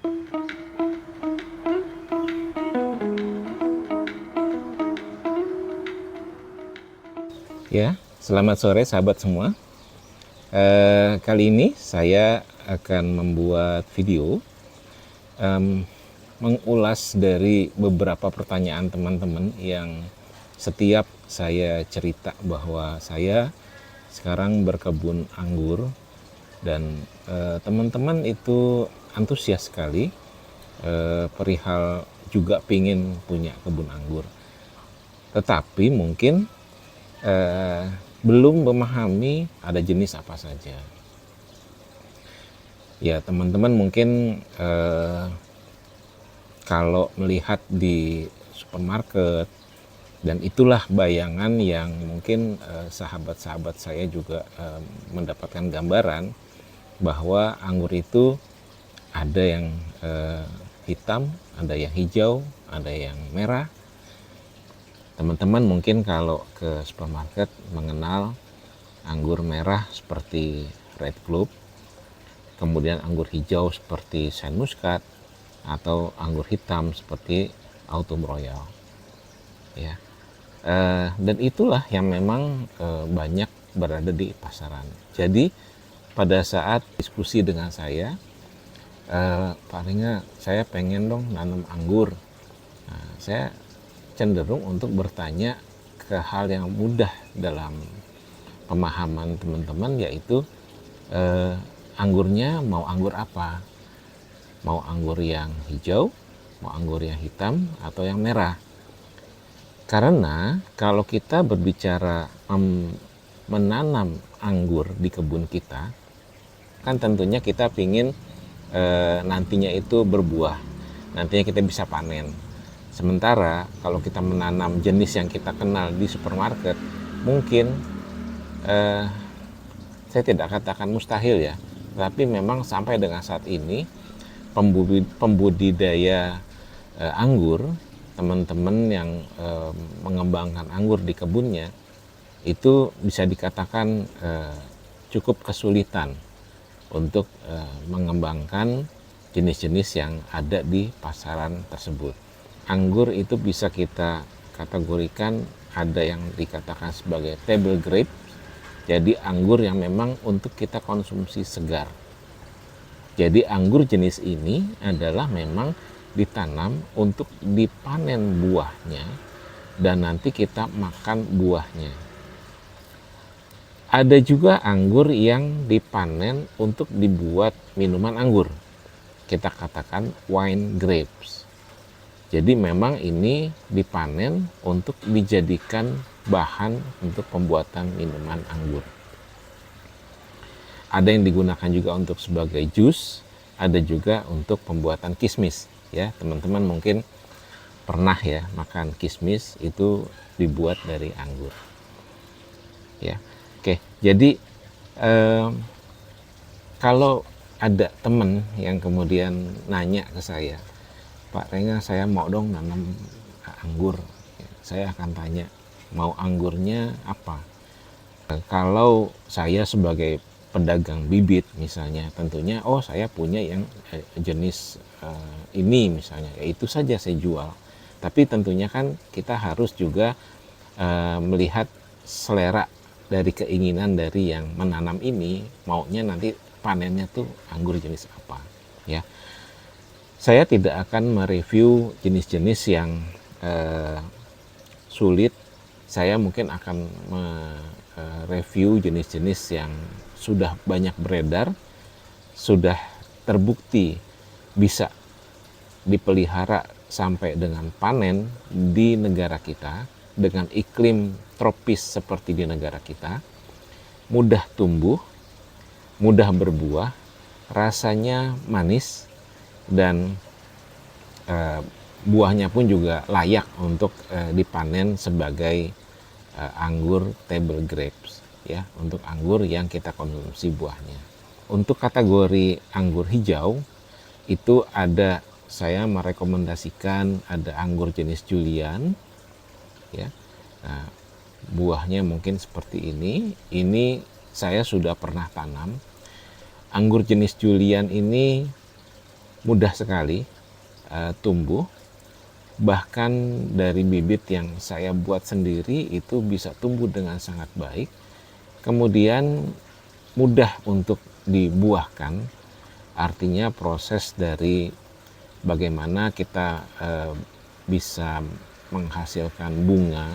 Ya, selamat sore sahabat semua. Kali ini saya akan membuat video mengulas dari beberapa pertanyaan teman-teman yang setiap saya cerita bahwa saya sekarang berkebun anggur dan teman-teman itu antusias sekali perihal juga pingin punya kebun anggur. Tetapi mungkin belum memahami ada jenis apa saja. Ya, teman-teman mungkin kalau melihat di supermarket, dan itulah bayangan yang mungkin sahabat-sahabat saya juga mendapatkan gambaran bahwa anggur itu ada yang hitam, ada yang hijau, ada yang merah. Teman-teman mungkin kalau ke supermarket mengenal anggur merah seperti Red Globe, kemudian anggur hijau seperti Saint Muscat, atau anggur hitam seperti Autumn Royal. Ya, dan itulah yang memang banyak berada di pasaran. Jadi pada saat diskusi dengan saya, Pak Ringa, saya pengen dong nanam anggur. Nah, saya cenderung untuk bertanya ke hal yang mudah dalam pemahaman teman-teman, yaitu anggurnya mau anggur apa? Mau anggur yang hijau, mau anggur yang hitam, atau yang merah? Karena kalau kita berbicara menanam anggur di kebun kita, kan tentunya kita pingin nantinya itu berbuah, nantinya kita bisa panen. Sementara kalau kita menanam jenis yang kita kenal di supermarket, mungkin saya tidak katakan mustahil ya, tapi memang sampai dengan saat ini pembudidaya anggur, teman-teman yang mengembangkan anggur di kebunnya, itu bisa dikatakan cukup kesulitan untuk mengembangkan jenis-jenis yang ada di pasaran tersebut. Anggur itu bisa kita kategorikan ada yang dikatakan sebagai table grape, jadi anggur yang memang untuk kita konsumsi segar. Jadi anggur jenis ini adalah memang ditanam untuk dipanen buahnya dan nanti kita makan buahnya. Ada juga anggur yang dipanen untuk dibuat minuman anggur, kita katakan wine grapes. Jadi memang ini dipanen untuk dijadikan bahan untuk pembuatan minuman anggur. Ada yang digunakan juga untuk sebagai jus, ada juga untuk pembuatan kismis. Ya, teman-teman mungkin pernah ya makan kismis, itu dibuat dari anggur. Ya, oke. Jadi kalau ada teman yang kemudian nanya ke saya, Pak Renga, saya mau dong nanam anggur. Saya akan tanya, mau anggurnya apa? Kalau saya sebagai pedagang bibit misalnya, tentunya saya punya yang jenis ini misalnya, itu saja saya jual. Tapi tentunya kan kita harus juga melihat selera dari keinginan dari yang menanam ini, maunya nanti panennya tuh anggur jenis apa, ya. Saya tidak akan mereview jenis-jenis yang sulit. Saya mungkin akan mereview jenis-jenis yang sudah banyak beredar, sudah terbukti bisa dipelihara sampai dengan panen di negara kita, dengan iklim tropis seperti di negara kita, mudah tumbuh, mudah berbuah, rasanya manis, dan buahnya pun juga layak untuk dipanen sebagai anggur table grapes, ya, untuk anggur yang kita konsumsi buahnya. Untuk kategori anggur hijau itu ada, saya merekomendasikan ada anggur jenis Julian, ya. Nah, buahnya mungkin seperti ini. Ini saya sudah pernah tanam. Anggur jenis Julian ini mudah sekali tumbuh. Bahkan dari bibit yang saya buat sendiri itu bisa tumbuh dengan sangat baik. Kemudian mudah untuk dibuahkan, artinya proses dari bagaimana kita bisa menghasilkan bunga,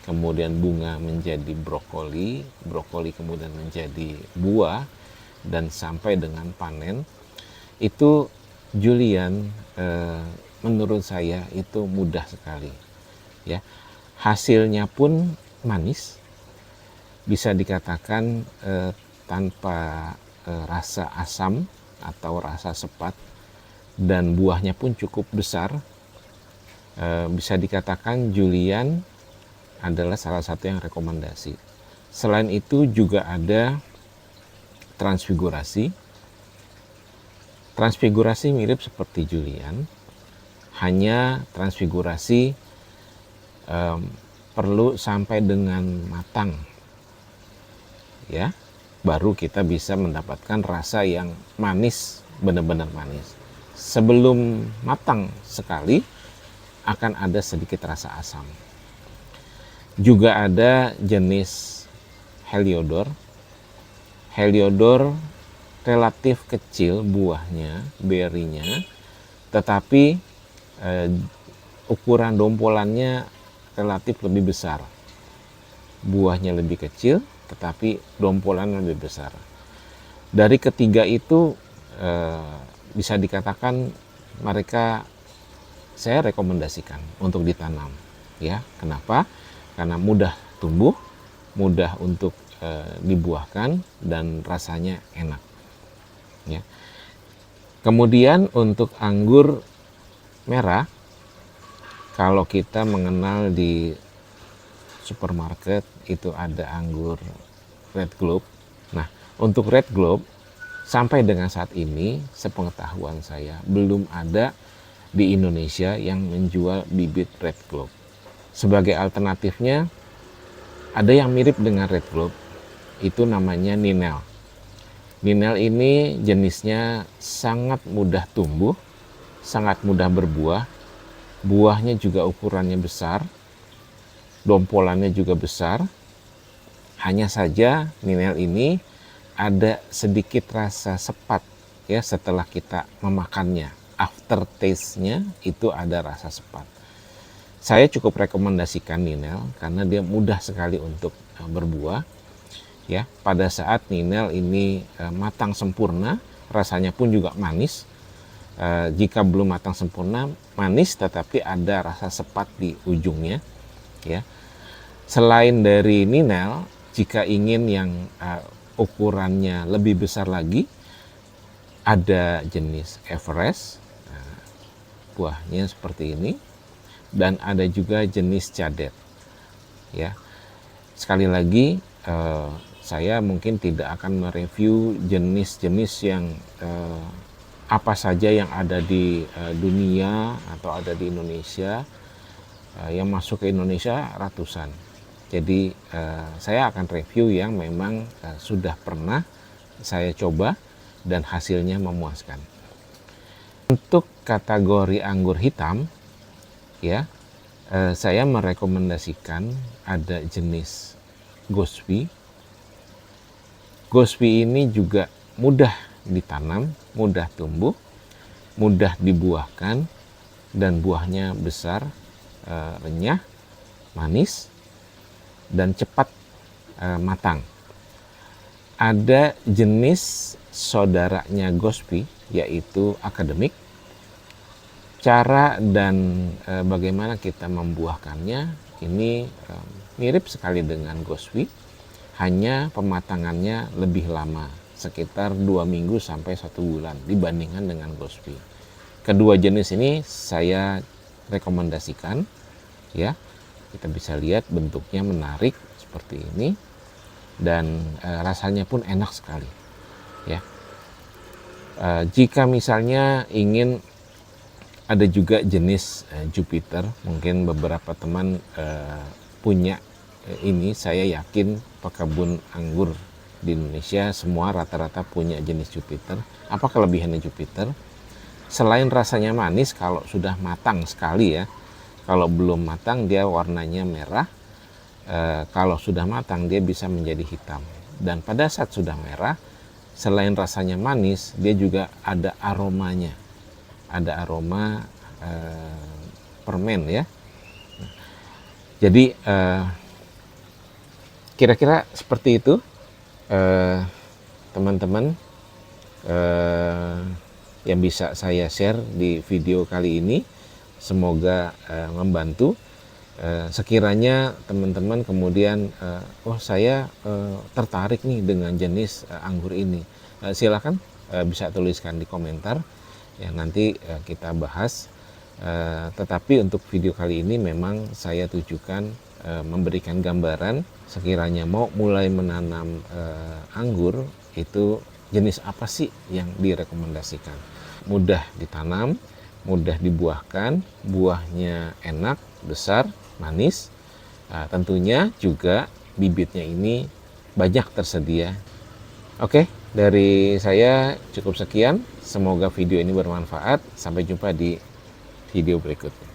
kemudian bunga menjadi brokoli, brokoli kemudian menjadi buah, dan sampai dengan panen, itu Julian menurut saya itu mudah sekali, ya. Hasilnya pun manis, bisa dikatakan tanpa rasa asam atau rasa sepat, dan buahnya pun cukup besar. Bisa dikatakan Julian adalah salah satu yang rekomendasi. Selain itu juga ada transfigurasi. Transfigurasi mirip seperti Julian, hanya transfigurasi perlu sampai dengan matang, ya, baru kita bisa mendapatkan rasa yang manis, benar-benar manis. Sebelum matang sekali akan ada sedikit rasa asam. Juga ada jenis Heliodor. Heliodor relatif kecil buahnya, berinya, tetapi ukuran dompolannya relatif lebih besar. Buahnya lebih kecil, tetapi dompolan lebih besar. Dari ketiga itu bisa dikatakan mereka saya rekomendasikan untuk ditanam, ya. Kenapa? Karena mudah tumbuh, mudah untuk dibuahkan, dan rasanya enak, ya. Kemudian untuk anggur merah, kalau kita mengenal di supermarket itu ada anggur Red Globe. Nah, untuk Red Globe sampai dengan saat ini sepengetahuan saya belum ada di Indonesia yang menjual bibit Red Globe. Sebagai alternatifnya ada yang mirip dengan Red Globe, itu namanya Ninel. Ninel ini jenisnya sangat mudah tumbuh, sangat mudah berbuah. Buahnya juga ukurannya besar, dompolannya juga besar. Hanya saja Ninel ini ada sedikit rasa sepat, ya, setelah kita memakannya. Aftertaste-nya itu ada rasa sepat. Saya cukup rekomendasikan Ninel karena dia mudah sekali untuk berbuah, ya. Pada saat Ninel ini matang sempurna, rasanya pun juga manis. Jika belum matang sempurna, manis tetapi ada rasa sepat di ujungnya, ya. Selain dari Ninel, jika ingin yang ukurannya lebih besar lagi, ada jenis Everest, buahnya seperti ini, dan ada juga jenis Cadet, ya. Sekali lagi saya mungkin tidak akan mereview jenis-jenis yang apa saja yang ada di dunia atau ada di Indonesia. Yang masuk ke Indonesia ratusan. Jadi saya akan review yang memang sudah pernah saya coba dan hasilnya memuaskan. Untuk kategori anggur hitam, ya, saya merekomendasikan ada jenis Gosby. Gosby ini juga mudah ditanam, mudah tumbuh, mudah dibuahkan, dan buahnya besar, renyah, manis, dan cepat matang. Ada jenis saudaranya Gosby, yaitu akademik. Cara dan bagaimana kita membuahkannya ini mirip sekali dengan Gosby, hanya pematangannya lebih lama, sekitar 2 minggu sampai 1 bulan dibandingkan dengan Gosby. Kedua jenis ini saya rekomendasikan, ya. Kita bisa lihat bentuknya menarik seperti ini, dan rasanya pun enak sekali, ya. Jika misalnya ingin, ada juga jenis Jupiter, mungkin beberapa teman punya ini. Saya yakin pekebun anggur di Indonesia semua rata-rata punya jenis Jupiter. Apa kelebihannya Jupiter? selain rasanya manis kalau sudah matang sekali ya. Kalau belum matang dia warnanya merah. Kalau sudah matang dia bisa menjadi hitam. Dan pada saat sudah merah, selain rasanya manis, dia juga ada aromanya. Ada aroma permen ya. Jadi kira-kira seperti itu teman-teman yang bisa saya share di video kali ini. Semoga membantu. Sekiranya teman-teman kemudian oh saya tertarik nih dengan jenis anggur ini, silakan bisa tuliskan di komentar ya, nanti kita bahas. Tetapi untuk video kali ini memang saya tujukan memberikan gambaran sekiranya mau mulai menanam anggur itu jenis apa sih yang direkomendasikan. Mudah ditanam, mudah dibuahkan, buahnya enak, besar, manis. Tentunya juga bibitnya ini banyak tersedia. Oke, dari saya cukup sekian. Semoga video ini bermanfaat. Sampai jumpa di video berikutnya.